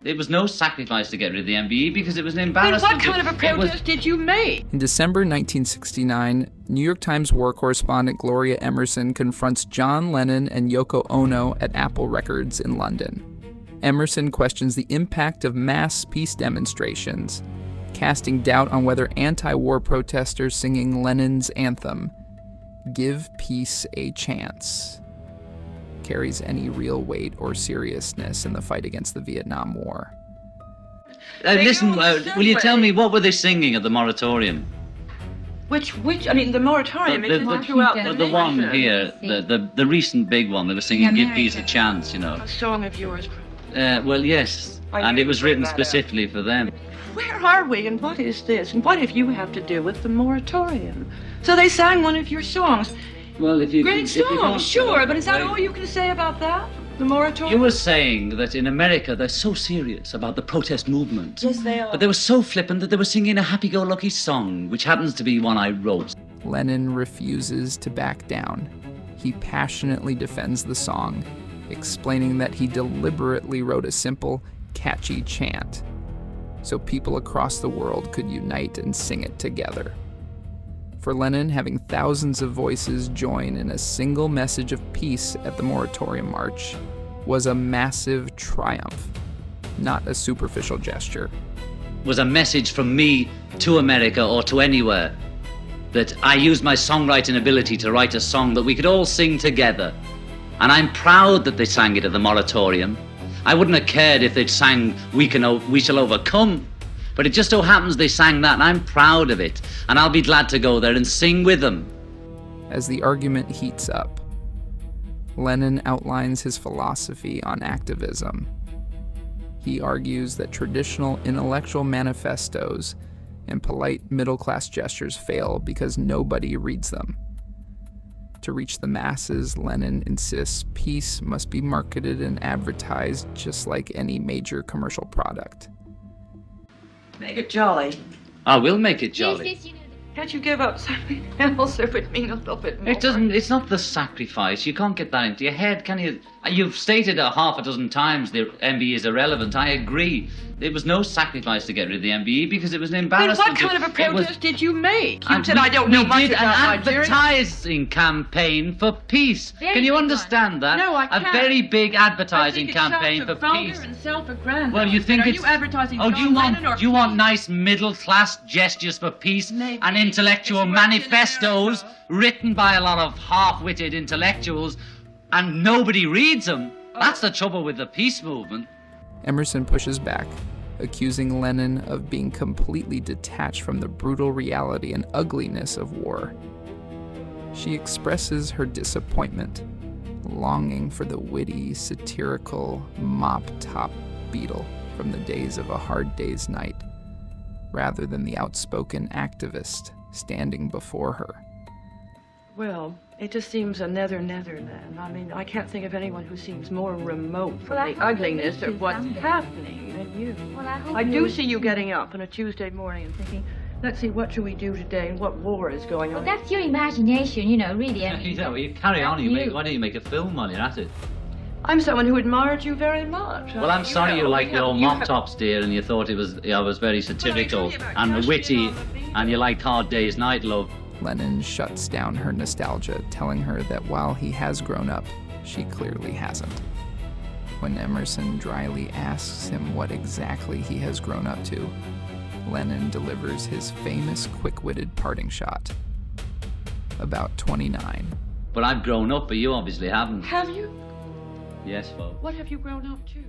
It was no sacrifice to get rid of the MBE because it was an embarrassment. What kind of a protest did you make? In December 1969, New York Times war correspondent Gloria Emerson confronts John Lennon and Yoko Ono at Apple Records in London. Emerson questions the impact of mass peace demonstrations, casting doubt on whether anti-war protesters singing Lennon's anthem, "Give Peace a Chance," carries any real weight or seriousness in the fight against the Vietnam War. Listen, will you tell me what were they singing at the moratorium? Which, I mean, the moratorium, it didn't throughout the one here, the recent big one, they were singing "Give Peace a Chance," you know. A song of yours. Well, yes, and it was written specifically for them. Where are we, and what is this, and what have you have to do with the moratorium? So they sang one of your songs. Well, if you Great song, sure, but is that all you can say about that? The moratorium? You were saying that in America they're so serious about the protest movement. Yes, they are. But they were so flippant that they were singing a happy-go-lucky song, which happens to be one I wrote. Lennon refuses to back down. He passionately defends the song, explaining that he deliberately wrote a simple, catchy chant so people across the world could unite and sing it together. For Lennon, having thousands of voices join in a single message of peace at the Moratorium March was a massive triumph, not a superficial gesture. Was a message from me to America or to anywhere that I used my songwriting ability to write a song that we could all sing together. And I'm proud that they sang it at the Moratorium. I wouldn't have cared if they'd sang We Shall Overcome. But it just so happens they sang that, and I'm proud of it. And I'll be glad to go there and sing with them. As the argument heats up, Lennon outlines his philosophy on activism. He argues that traditional intellectual manifestos and polite middle-class gestures fail because nobody reads them. To reach the masses, Lennon insists peace must be marketed and advertised just like any major commercial product. Make it jolly. I will make it jolly. Yes, Can't you give up something else if it means a little bit more? It's not the sacrifice. You can't get that into your head, can you? You've stated a half a dozen times the MBE is irrelevant. I agree. It was no sacrifice to get rid of the MBE because it was an embarrassment. What kind of a protest did you make? You said I don't know much about an advertising campaign for peace. Can you understand that? No, I can't. A very big advertising campaign for peace. And self-aggrandizing. Well, you think are it's... you advertising Oh, John Lennon or do you want nice middle-class gestures for peace Maybe. and intellectual If you worked in manifestos America. written by a lot of half-witted intellectuals and nobody reads them? That's the trouble with the peace movement. Emerson pushes back, accusing Lennon of being completely detached from the brutal reality and ugliness of war. She expresses her disappointment, longing for the witty, satirical, mop-top Beatle from the days of A Hard Day's Night, rather than the outspoken activist standing before her. Well, it just seems a nether-netherland. I mean, I can't think of anyone who seems more remote from the ugliness of what's happening than you. Well, I do see you getting up on a Tuesday morning and thinking, let's see, what should we do today and what war is going on? Well, that's your imagination, really. I mean, You carry on. Why don't you make a film while you're at it? I'm someone who admired you very much. Well, I'm sorry you liked the old mop-tops, dear, and you thought I was very satirical and witty, and you liked Hard Day's Night, love. Lennon shuts down her nostalgia, telling her that while he has grown up, she clearly hasn't. When Emerson dryly asks him what exactly he has grown up to, Lennon delivers his famous quick-witted parting shot. About 29. But I've grown up, but you obviously haven't. Have you? Yes, folks. What have you grown up to?